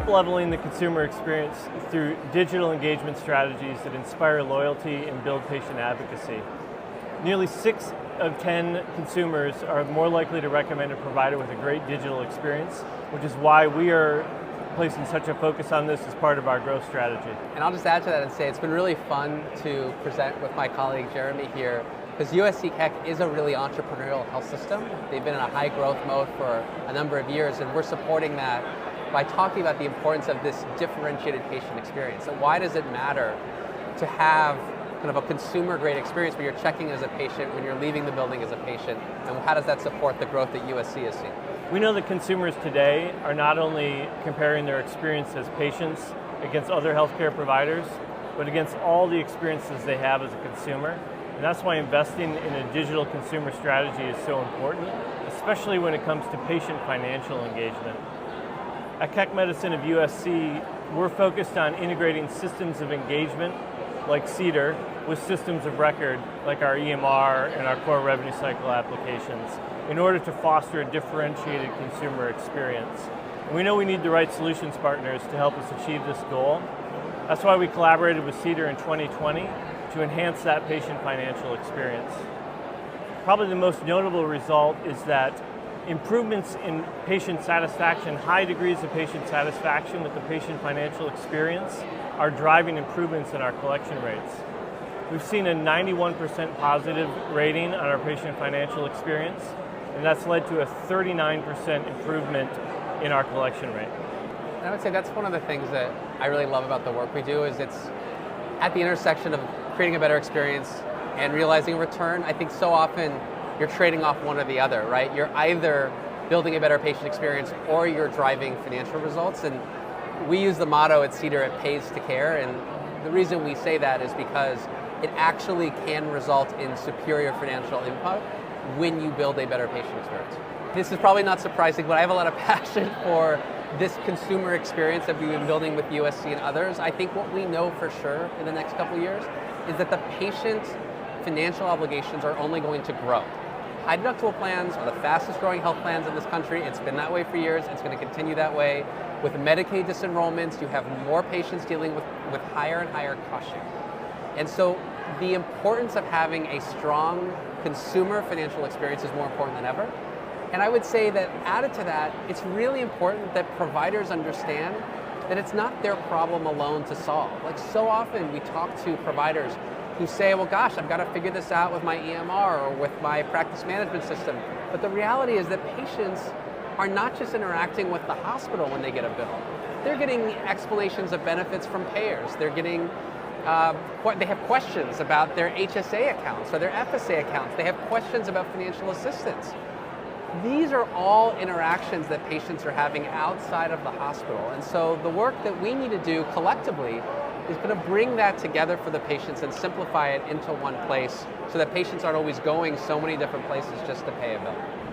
up-leveling the consumer experience through digital engagement strategies that inspire loyalty and build patient advocacy. Nearly 6 of 10 consumers are more likely to recommend a provider with a great digital experience, which is why we are placing such a focus on this as part of our growth strategy. And I'll just add to that and say it's been really fun to present with my colleague Jeremy here, because USC Keck is a really entrepreneurial health system. They've been in a high growth mode for a number of years, and we're supporting that by talking about the importance of this differentiated patient experience. So why does it matter to have kind of a consumer-grade experience where you're checking as a patient, when you're leaving the building as a patient, and how does that support the growth that USC is seeing? We know that consumers today are not only comparing their experience as patients against other healthcare providers, but against all the experiences they have as a consumer. And that's why investing in a digital consumer strategy is so important, especially when it comes to patient financial engagement. At Keck Medicine of USC, we're focused on integrating systems of engagement like Cedar with systems of record like our EMR and our core revenue cycle applications in order to foster a differentiated consumer experience. And we know we need the right solutions partners to help us achieve this goal. That's why we collaborated with Cedar in 2020 to enhance that patient financial experience. Probably the most notable result is that improvements in patient satisfaction, high degrees of patient satisfaction with the patient financial experience are driving improvements in our collection rates. We've seen a 91% positive rating on our patient financial experience, and that's led to a 39% improvement in our collection rate. And I would say that's one of the things that I really love about the work we do is it's at the intersection of creating a better experience and realizing a return. I think so often you're trading off one or the other, right? You're either building a better patient experience or you're driving financial results. And we use the motto at Cedar, it pays to care. And the reason we say that is because it actually can result in superior financial impact when you build a better patient experience. This is probably not surprising, but I have a lot of passion for this consumer experience that we've been building with USC and others. I think what we know for sure in the next couple of years is that the patient financial obligations are only going to grow. High deductible plans are the fastest growing health plans in this country. It's been that way for years. It's going to continue that way. With Medicaid disenrollments, you have more patients dealing with higher and higher cost share. And so the importance of having a strong consumer financial experience is more important than ever. And I would say that added to that, it's really important that providers understand that it's not their problem alone to solve. Like so often we talk to providers who say, well gosh, I've got to figure this out with my EMR or with my practice management system. But the reality is that patients are not just interacting with the hospital when they get a bill. They're getting explanations of benefits from payers. They're getting, they have questions about their HSA accounts or their FSA accounts. They have questions about financial assistance. These are all interactions that patients are having outside of the hospital. And so the work that we need to do collectively is going to bring that together for the patients and simplify it into one place so that patients aren't always going so many different places just to pay a bill.